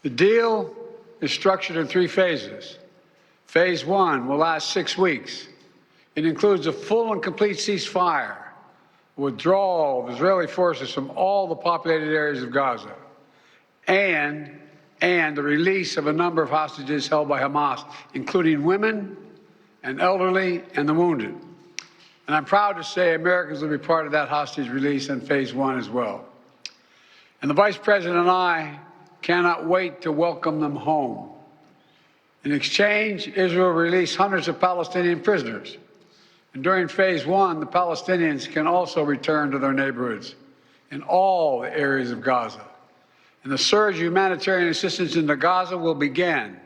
The deal is structured in 3 phases. Phase 1 will last 6 weeks. It includes a full and complete ceasefire, withdrawal of Israeli forces from all the populated areas of Gaza, and the release of a number of hostages held by Hamas, including women and elderly and the wounded. And I'm proud to say Americans will be part of that hostage release in Phase 1 as well. And the Vice President and I cannot wait to welcome them home. In exchange, Israel released hundreds of Palestinian prisoners. And during Phase 1, the Palestinians can also return to their neighborhoods in all the areas of Gaza. And the surge of humanitarian assistance into Gaza will begin.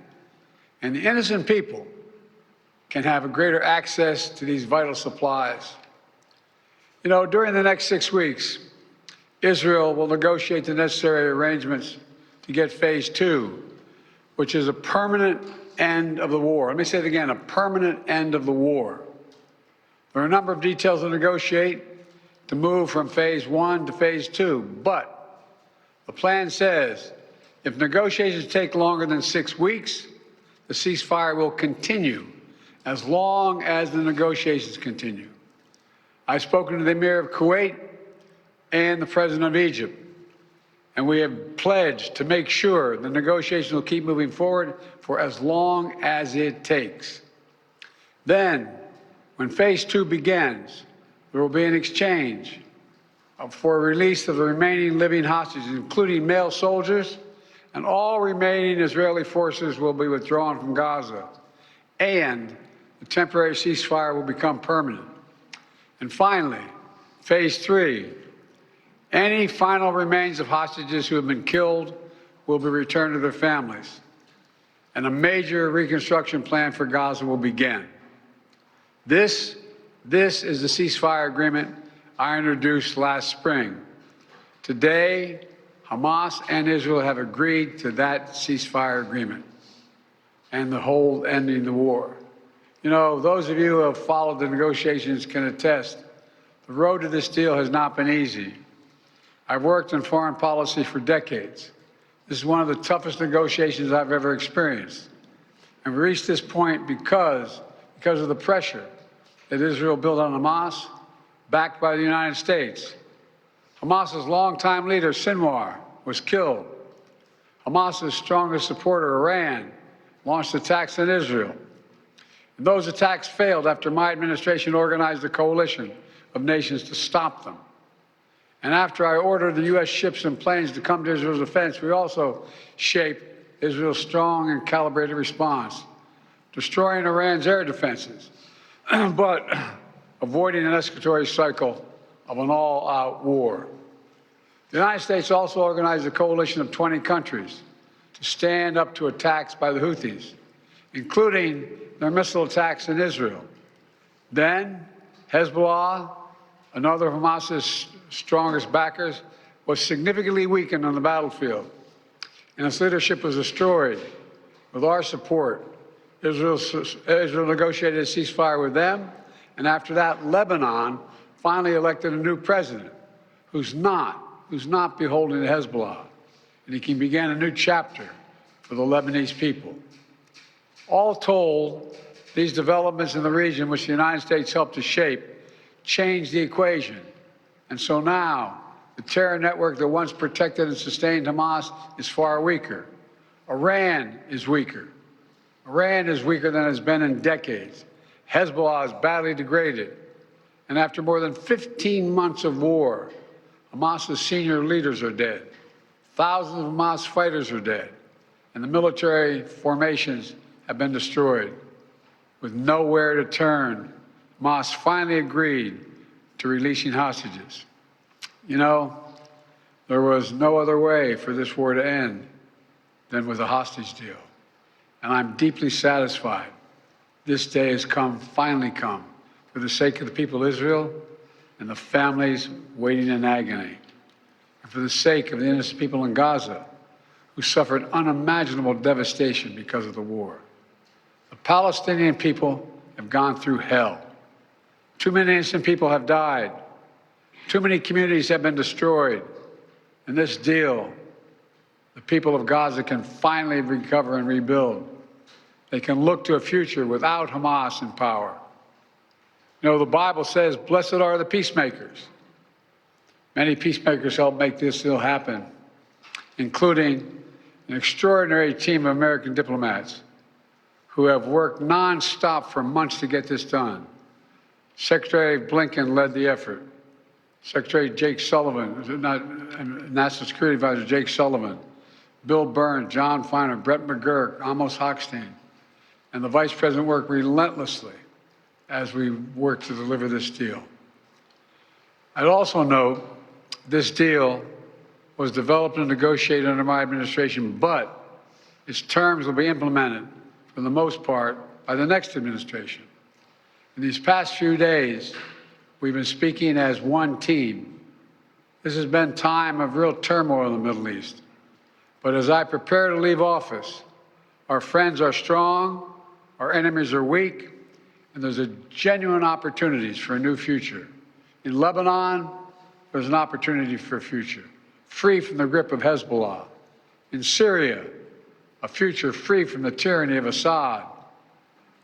And the innocent people can have a greater access to these vital supplies. You know, during the next 6 weeks, Israel will negotiate the necessary arrangements to get Phase 2, which is a permanent end of the war. Let me say it again, a permanent end of the war. There are a number of details to negotiate to move from Phase 1 to Phase 2, but the plan says if negotiations take longer than 6 weeks, the ceasefire will continue as long as the negotiations continue. I've spoken to the Emir of Kuwait and the President of Egypt, and we have pledged to make sure the negotiations will keep moving forward for as long as it takes. Then, when Phase 2 begins, there will be an exchange for release of the remaining living hostages, including male soldiers, and all remaining Israeli forces will be withdrawn from Gaza, and the temporary ceasefire will become permanent. And finally, Phase 3, any final remains of hostages who have been killed will be returned to their families, and a major reconstruction plan for Gaza will begin. This is the ceasefire agreement I introduced last spring. Today, Hamas and Israel have agreed to that ceasefire agreement and the whole ending the war. You know, those of you who have followed the negotiations can attest, the road to this deal has not been easy. I've worked in foreign policy for decades. This is one of the toughest negotiations I've ever experienced. And we reached this point because of the pressure that Israel built on Hamas, backed by the United States. Hamas's longtime leader, Sinwar, was killed. Hamas's strongest supporter, Iran, launched attacks on Israel. And those attacks failed after my administration organized a coalition of nations to stop them. And after I ordered the U.S. ships and planes to come to Israel's defense, we also shaped Israel's strong and calibrated response, destroying Iran's air defenses, but avoiding an escalatory cycle of an all-out war. The United States also organized a coalition of 20 countries to stand up to attacks by the Houthis, including their missile attacks in Israel. Then, Hezbollah, another of Hamas's strongest backers, was significantly weakened on the battlefield, and its leadership was destroyed. With our support, Israel negotiated a ceasefire with them, and after that, Lebanon finally elected a new president who's not beholden to Hezbollah, and he can begin a new chapter for the Lebanese people. All told, these developments in the region, which the United States helped to shape, changed the equation. And so now, the terror network that once protected and sustained Hamas is far weaker. Iran is weaker. Iran is weaker than it's been in decades. Hezbollah is badly degraded. And after more than 15 months of war, Hamas's senior leaders are dead. Thousands of Hamas fighters are dead. And the military formations have been destroyed. With nowhere to turn, Hamas finally agreed to releasing hostages. You know, there was no other way for this war to end than with a hostage deal. And I'm deeply satisfied this day has finally come, for the sake of the people of Israel and the families waiting in agony, and for the sake of the innocent people in Gaza who suffered unimaginable devastation because of the war. The Palestinian people have gone through hell. Too many innocent people have died. Too many communities have been destroyed. And this deal the people of Gaza can finally recover and rebuild. They can look to a future without Hamas in power. You know, the Bible says, blessed are the peacemakers. Many peacemakers helped make this deal happen, including an extraordinary team of American diplomats who have worked nonstop for months to get this done. Secretary Blinken led the effort. Secretary Jake Sullivan, National Security Advisor Jake Sullivan, Bill Burns, John Feiner, Brett McGurk, Amos Hochstein, and the Vice President worked relentlessly as we worked to deliver this deal. I'd also note this deal was developed and negotiated under my administration, but its terms will be implemented, for the most part, by the next administration. In these past few days, we've been speaking as one team. This has been a time of real turmoil in the Middle East. But as I prepare to leave office, our friends are strong, our enemies are weak, and there's a genuine opportunities for a new future. In Lebanon, there's an opportunity for a future, free from the grip of Hezbollah. In Syria, a future free from the tyranny of Assad.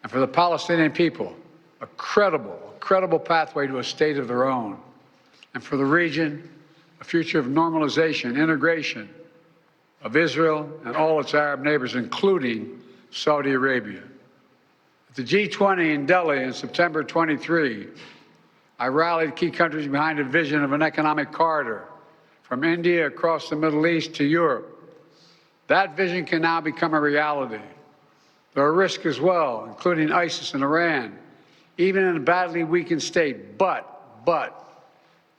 And for the Palestinian people, a credible pathway to a state of their own. And for the region, a future of normalization, integration of Israel and all its Arab neighbors, including Saudi Arabia. At the G20 in Delhi in September 23, I rallied key countries behind a vision of an economic corridor from India across the Middle East to Europe. That vision can now become a reality. There are risks as well, including ISIS and Iran, even in a badly weakened state. But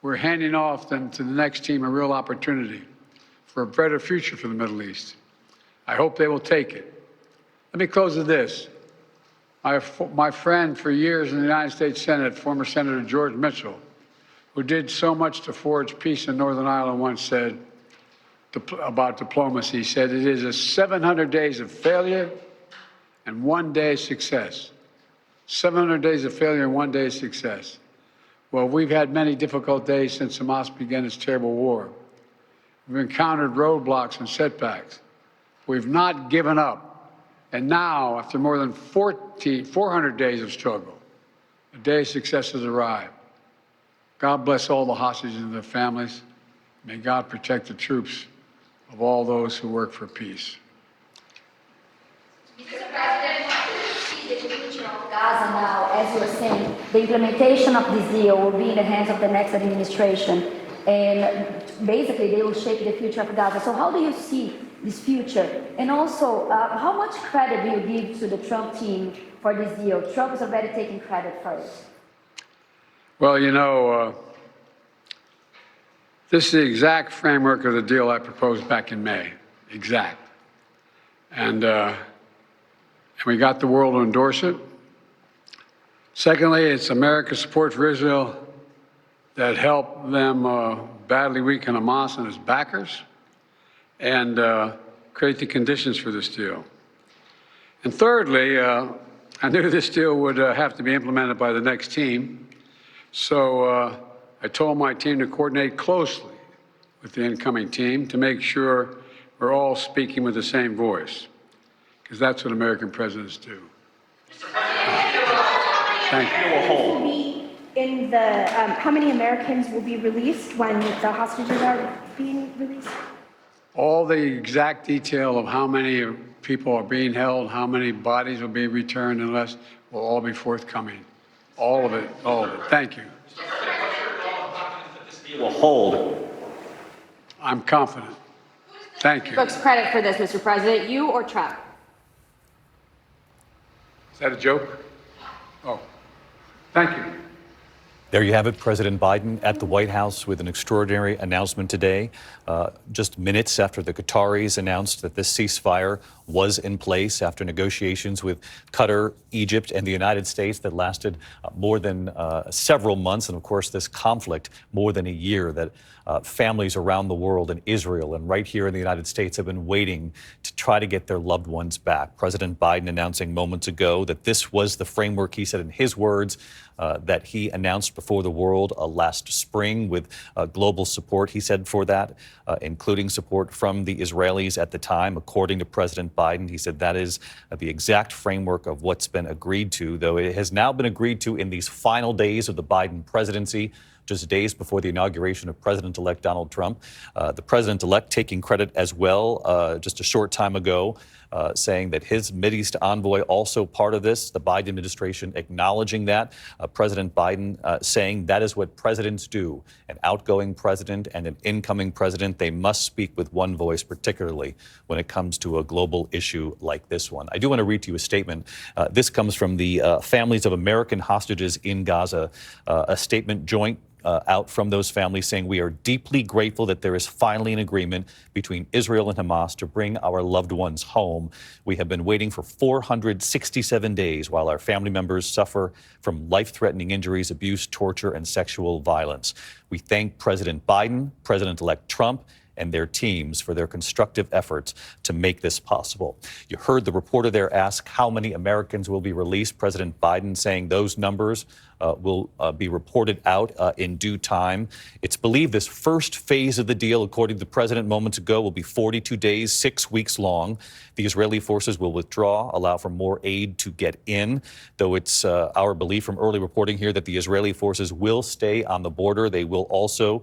we're handing off them to the next team a real opportunity for a better future for the Middle East. I hope they will take it. Let me close with this. My friend for years in the United States Senate, former Senator George Mitchell, who did so much to forge peace in Northern Ireland, once said about diplomacy, he said, it is 700 days of failure and 1 day of success. 700 days of failure and 1 day of success. Well, we've had many difficult days since Hamas began its terrible war. We've encountered roadblocks and setbacks. We've not given up. And now, after more than 400 days of struggle, a day of success has arrived. God bless all the hostages and their families. May God protect the troops of all those who work for peace. Mr. President, how do you see the future of Gaza now? As you were saying, the implementation of this deal will be in the hands of the next administration. And basically, they will shape the future of Gaza. So how do you see this future? And also, how much credit do you give to the Trump team for this deal? Trump is already taking credit for it. Well, you know, this is the exact framework of the deal I proposed back in May. Exact. And we got the world to endorse it. Secondly, it's America's support for Israel that helped them badly weaken Hamas and its backers and create the conditions for this deal. And thirdly, I knew this deal would have to be implemented by the next team. So I told my team to coordinate closely with the incoming team to make sure we're all speaking with the same voice, because that's what American presidents do. Thank you. In the, how many Americans will be released when the hostages are being released? All the exact detail of how many people are being held, how many bodies will be returned and less, will all be forthcoming. All of it, all of it. Thank you. This deal will hold. I'm confident. Thank you. Folks, credit for this, Mr. President, you or Trump? Is that a joke? Oh, thank you. There you have it, President Biden at the White House with an extraordinary announcement today, just minutes after the Qataris announced that this ceasefire was in place after negotiations with Qatar, Egypt, and the United States that lasted more than several months. And of course, this conflict more than a year that families around the world in Israel and right here in the United States have been waiting to try to get their loved ones back. President Biden announcing moments ago that this was the framework, he said in his words, that he announced before the world last spring with global support, he said, for that, including support from the Israelis at the time. According to President Biden, he said that is the exact framework of what's been agreed to, though it has now been agreed to in these final days of the Biden presidency, just days before the inauguration of President-elect Donald Trump. The president-elect taking credit as well just a short time ago, saying that his Mideast envoy also part of this, the Biden administration acknowledging that. President Biden saying that is what presidents do. An outgoing president and an incoming president, they must speak with one voice, particularly when it comes to a global issue like this one. I do want to read to you a statement. This comes from the families of American hostages in Gaza, a statement joint out from those families saying, we are deeply grateful that there is finally an agreement between Israel and Hamas to bring our loved ones home. We have been waiting for 467 days while our family members suffer from life-threatening injuries, abuse, torture, and sexual violence. We thank President Biden, President-elect Trump, and their teams for their constructive efforts to make this possible. You heard the reporter there ask how many Americans will be released. President Biden saying those numbers will be reported out in due time. It's believed this first phase of the deal, according to the president moments ago, will be 42 days, 6 weeks long. The Israeli forces will withdraw, allow for more aid to get in, though it's our belief from early reporting here that the Israeli forces will stay on the border. They will also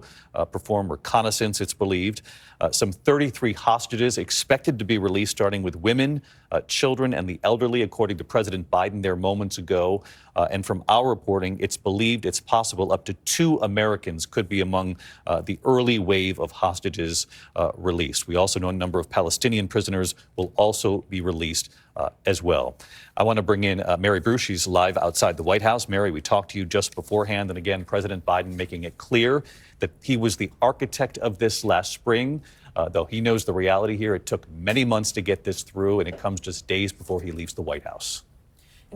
perform reconnaissance, it's believed. Some 33 hostages expected to be released, starting with women, children, and the elderly, according to President Biden there moments ago. And from our reporting, it's believed it's possible up to 2 Americans could be among the early wave of hostages released. We also know a number of Palestinian prisoners will also be released as well. I want to bring in Mary Bruce. She's live outside the White House. Mary, we talked to you just beforehand. And again, President Biden making it clear that he was the architect of this last spring. Though he knows the reality here, it took many months to get this through, and it comes just days before he leaves the White House.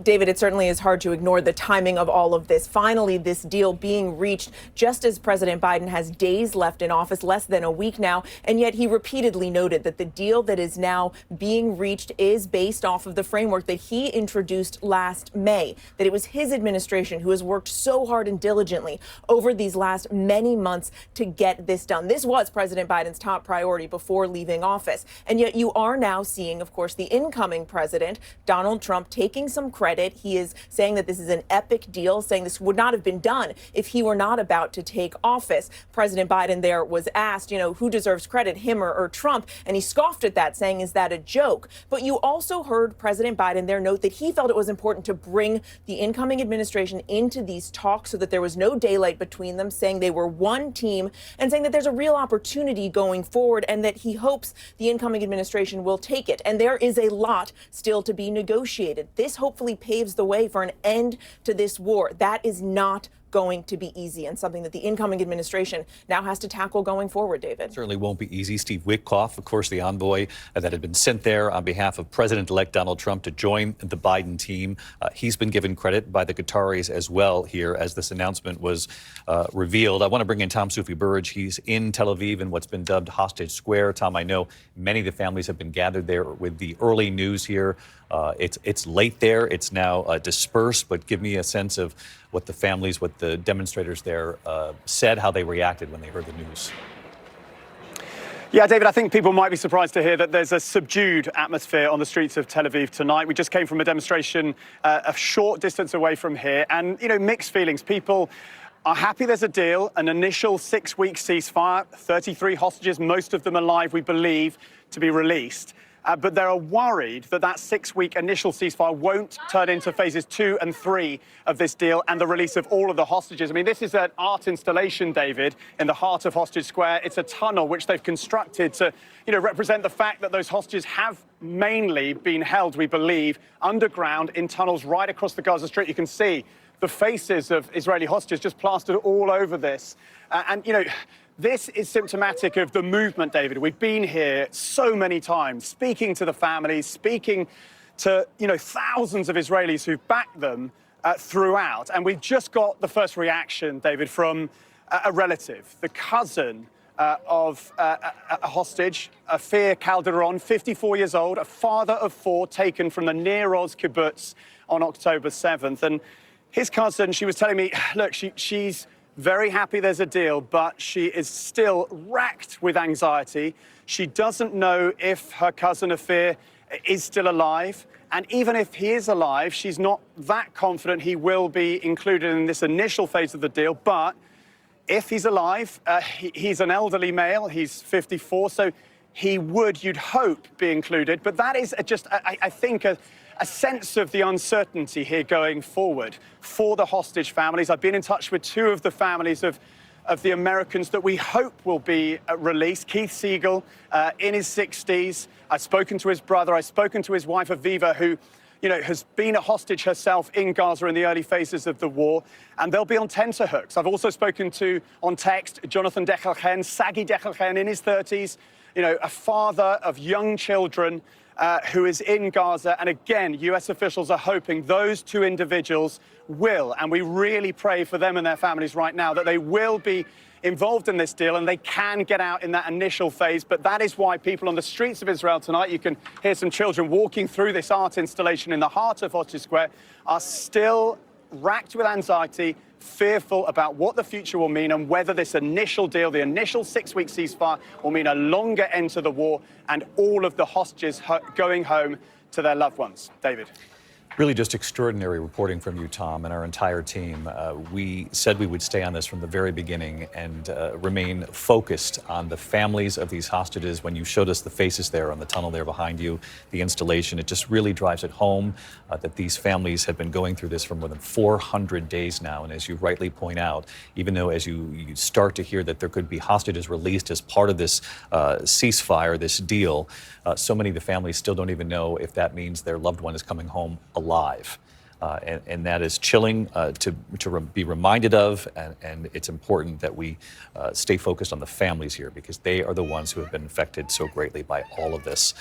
David, it certainly is hard to ignore the timing of all of this. Finally, this deal being reached just as President Biden has days left in office, less than a week now. And yet he repeatedly noted that the deal that is now being reached is based off of the framework that he introduced last May, that it was his administration who has worked so hard and diligently over these last many months to get this done. This was President Biden's top priority before leaving office. And yet you are now seeing, of course, the incoming president, Donald Trump, taking some credit. He is saying that this is an epic deal, saying this would not have been done if he were not about to take office. President Biden there was asked, who deserves credit, him or Trump? And he scoffed at that, saying, is that a joke? But you also heard President Biden there note that he felt it was important to bring the incoming administration into these talks so that there was no daylight between them, saying they were one team and saying that there's a real opportunity going forward and that he hopes the incoming administration will take it. And there is a lot still to be negotiated. This hopefully paves the way for an end to this war. That is not going to be easy and something that the incoming administration now has to tackle going forward, David. Certainly won't be easy. Steve Witkoff, of course, the envoy that had been sent there on behalf of President-elect Donald Trump to join the Biden team. He's been given credit by the Qataris as well here as this announcement was revealed. I want to bring in Tom Soufi-Burridge. He's in Tel Aviv in what's been dubbed Hostage Square. Tom, I know many of the families have been gathered there with the early news here. It's late there. It's now dispersed, but give me a sense of what the families, what the demonstrators there said, how they reacted when they heard the news. Yeah, David, I think people might be surprised to hear that there's a subdued atmosphere on the streets of Tel Aviv tonight. We just came from a demonstration a short distance away from here, and, mixed feelings. People are happy there's a deal, an initial 6-week ceasefire, 33 hostages, most of them alive, we believe, to be released. But they are worried that that 6-week initial ceasefire won't turn into phases 2 and 3 of this deal and the release of all of the hostages. I mean, this is an art installation, David, in the heart of Hostage Square. It's a tunnel which they've constructed to, represent the fact that those hostages have mainly been held, we believe, underground in tunnels right across the Gaza Strip. You can see the faces of Israeli hostages just plastered all over this. And This is symptomatic of the movement, David. We've been here so many times, speaking to the families, speaking to, thousands of Israelis who've backed them throughout. And we've just got the first reaction, David, from a relative, the cousin of a hostage, Afir Calderon, 54 years old, a father of 4, taken from the Nir Oz kibbutz on October 7th. And his cousin, she was telling me, look, she's very happy there's a deal, but she is still racked with anxiety. She doesn't know if her cousin Afir is still alive. And even if he is alive, she's not that confident he will be included in this initial phase of the deal. But if he's alive, he's an elderly male, he's 54, so he would, you'd hope, be included. But that is just, I think, a sense of the uncertainty here going forward for the hostage families. I've been in touch with 2 of the families of the Americans that we hope will be released. Keith Siegel, in his 60s. I've spoken to his brother. I've spoken to his wife, Aviva, who has been a hostage herself in Gaza in the early phases of the war, and they'll be on tenterhooks. I've also spoken to, on text, Jonathan Dechelchen, Sagi Dechelchen, in his 30s, a father of young children who is in Gaza. And again, US officials are hoping those 2 individuals will, and we really pray for them and their families right now, that they will be involved in this deal and they can get out in that initial phase. But that is why people on the streets of Israel tonight, you can hear some children walking through this art installation in the heart of Hostage Square, are still racked with anxiety, fearful about what the future will mean and whether this initial deal, the initial 6-week ceasefire, will mean a longer end to the war and all of the hostages going home to their loved ones. David. Really just extraordinary reporting from you, Tom, and our entire team. We said we would stay on this from the very beginning and remain focused on the families of these hostages. When you showed us the faces there on the tunnel there behind you, the installation, it just really drives it home that these families have been going through this for more than 400 days now. And as you rightly point out, even though as you start to hear that there could be hostages released as part of this ceasefire, this deal, so many of the families still don't even know if that means their loved one is coming home alive. And that is chilling to be reminded of, and it's important that we stay focused on the families here because they are the ones who have been affected so greatly by all of this.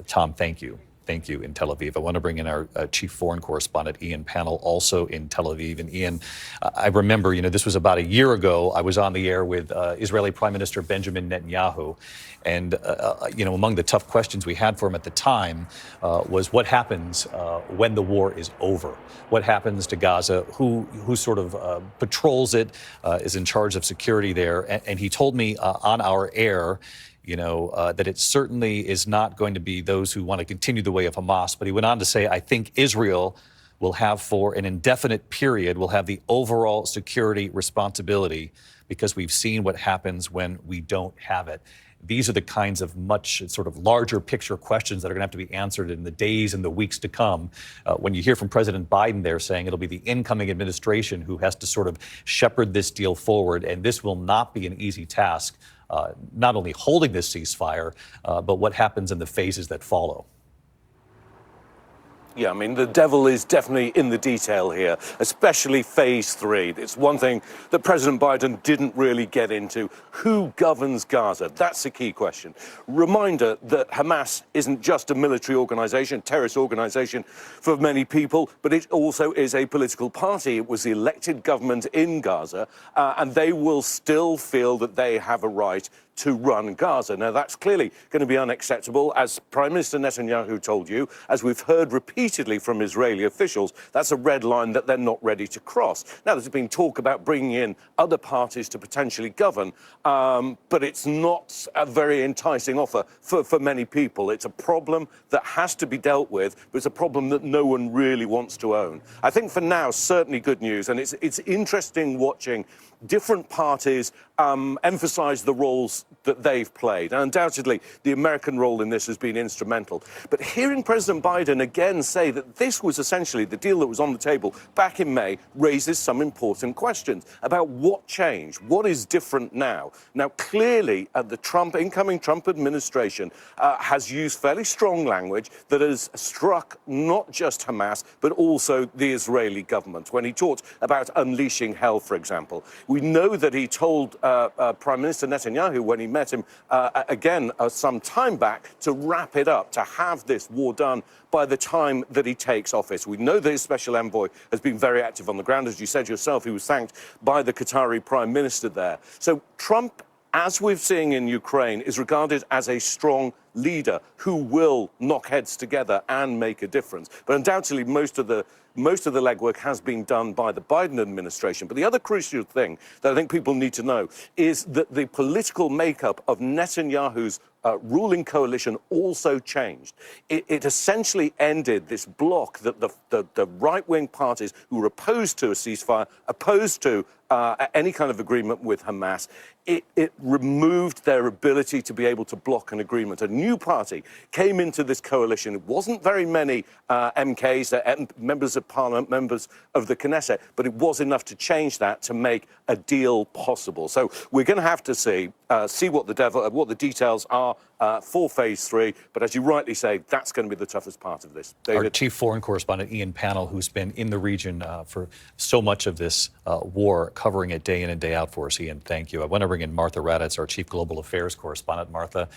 Tom, thank you. Thank you in Tel Aviv. I want to bring in our chief foreign correspondent, Ian Pannell, also in Tel Aviv. And Ian, I remember, this was about a year ago, I was on the air with Israeli Prime Minister Benjamin Netanyahu. And, among the tough questions we had for him at the time was what happens when the war is over? What happens to Gaza? Who sort of patrols it, is in charge of security there? And he told me on our air, that it certainly is not going to be those who want to continue the way of Hamas. But he went on to say, I think Israel will have for an indefinite period, will have the overall security responsibility because we've seen what happens when we don't have it. These are the kinds of much sort of larger picture questions that are going to have to be answered in the days and the weeks to come. When you hear from President Biden there saying it'll be the incoming administration who has to sort of shepherd this deal forward, and this will not be an easy task. Not only holding this ceasefire, but what happens in the phases that follow. Yeah, I mean, the devil is definitely in the detail here, especially phase 3. It's one thing that President Biden didn't really get into. Who governs Gaza? That's the key question. Reminder that Hamas isn't just a military organization, terrorist organization for many people, but it also is a political party. It was the elected government in Gaza, and they will still feel that they have a right to run Gaza. Now, that's clearly going to be unacceptable, as Prime Minister Netanyahu told you, as we've heard repeatedly from Israeli officials. That's a red line that they're not ready to cross. Now, there's been talk about bringing in other parties to potentially govern, but it's not a very enticing offer for many people. It's a problem that has to be dealt with, but it's a problem that no one really wants to own. I think for now, certainly good news, and it's interesting watching different parties emphasize the roles that they've played. And undoubtedly, the American role in this has been instrumental. But hearing President Biden again say that this was essentially the deal that was on the table back in May raises some important questions about what changed, what is different now. Now, clearly, the incoming Trump administration has used fairly strong language that has struck not just Hamas, but also the Israeli government. When he talked about unleashing hell, for example, we know that he told Prime Minister Netanyahu when he met him again some time back to wrap it up, to have this war done by the time that he takes office. We know that his special envoy has been very active on the ground. As you said yourself, he was thanked by the Qatari Prime Minister there. So Trump, as we're seeing in Ukraine, is regarded as a strong leader who will knock heads together and make a difference. But undoubtedly, most of the legwork has been done by the Biden administration. But the other crucial thing that I think people need to know is that the political makeup of Netanyahu's ruling coalition also changed. It essentially ended this bloc that the right-wing parties who were opposed to a ceasefire, opposed to any kind of agreement with Hamas. It removed their ability to be able to block an agreement. A new party came into this coalition. It wasn't very many MKs, members of parliament, members of the Knesset, but it was enough to change that to make a deal possible. So we're going to have to see what the details are for phase 3. But as you rightly say, that's going to be the toughest part of this. David? Our chief foreign correspondent, Ian Pannell, who's been in the region for so much of this war, covering it day in and day out for us. Ian, thank you. I want to bring in Martha Raddatz, our chief global affairs correspondent. Martha,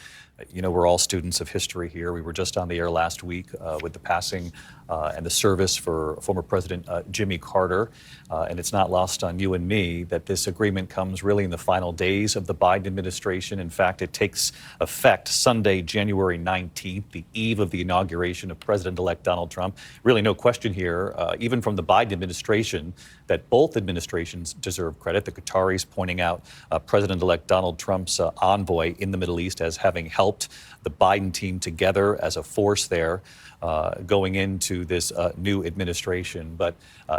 you know, we're all students of history here. We were just on the air last week with the passing and the service for former President Jimmy Carter. And it's not lost on you and me that this agreement comes really in the final days of the Biden administration. In fact, it takes effect Sunday, January 19th, the eve of the inauguration of President-elect Donald Trump. Really no question here, even from the Biden administration, that both administrations deserve credit. The Qataris pointing out President-elect Donald Trump's envoy in the Middle East as having helped the Biden team together as a force there going into this new administration. But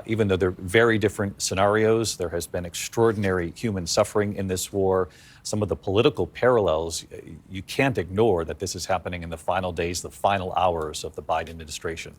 even though they're very different scenarios, there has been extraordinary human suffering in this war. Some of the political parallels, you can't ignore that this is happening in the final days, the final hours of the Biden administration.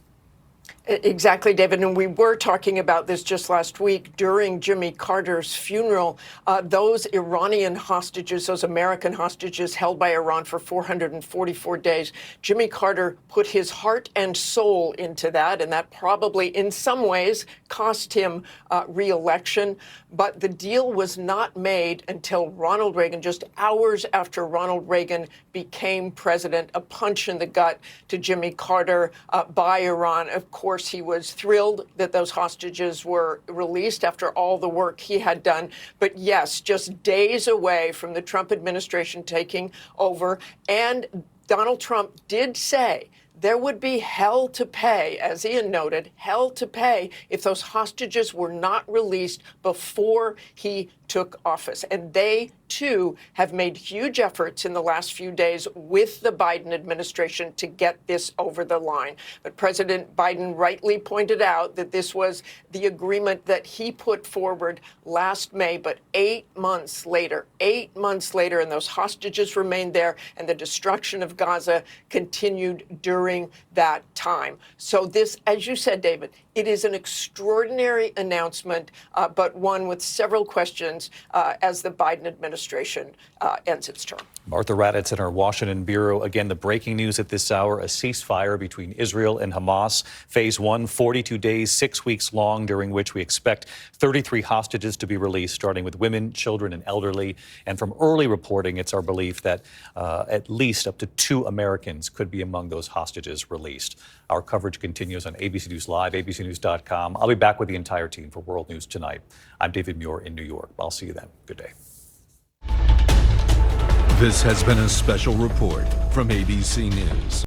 Exactly, David. And we were talking about this just last week during Jimmy Carter's funeral. Those Iranian hostages, those American hostages held by Iran for 444 days, Jimmy Carter put his heart and soul into that. And that probably in some ways cost him re-election. But the deal was not made until Ronald Reagan, just hours after Ronald Reagan became president, a punch in the gut to Jimmy Carter by Iran. Of course, he was thrilled that those hostages were released after all the work he had done. But yes, just days away from the Trump administration taking over. And Donald Trump did say there would be hell to pay, as Ian noted, hell to pay if those hostages were not released before he took office. And they, too, have made huge efforts in the last few days with the Biden administration to get this over the line. But President Biden rightly pointed out that this was the agreement that he put forward last May, but 8 months later, and those hostages remained there, and the destruction of Gaza continued during that time. So this, as you said, David, it is an extraordinary announcement, but one with several questions as the Biden administration ends its term. Martha Raddatz in our Washington bureau. Again, the breaking news at this hour, a ceasefire between Israel and Hamas. Phase 1, 42 days, 6 weeks long, during which we expect 33 hostages to be released, starting with women, children, and elderly. And from early reporting, it's our belief that at least up to 2 Americans could be among those hostages released. Our coverage continues on ABC News Live, abcnews.com. I'll be back with the entire team for World News Tonight. I'm David Muir in New York. I'll see you then. Good day. This has been a special report from ABC News.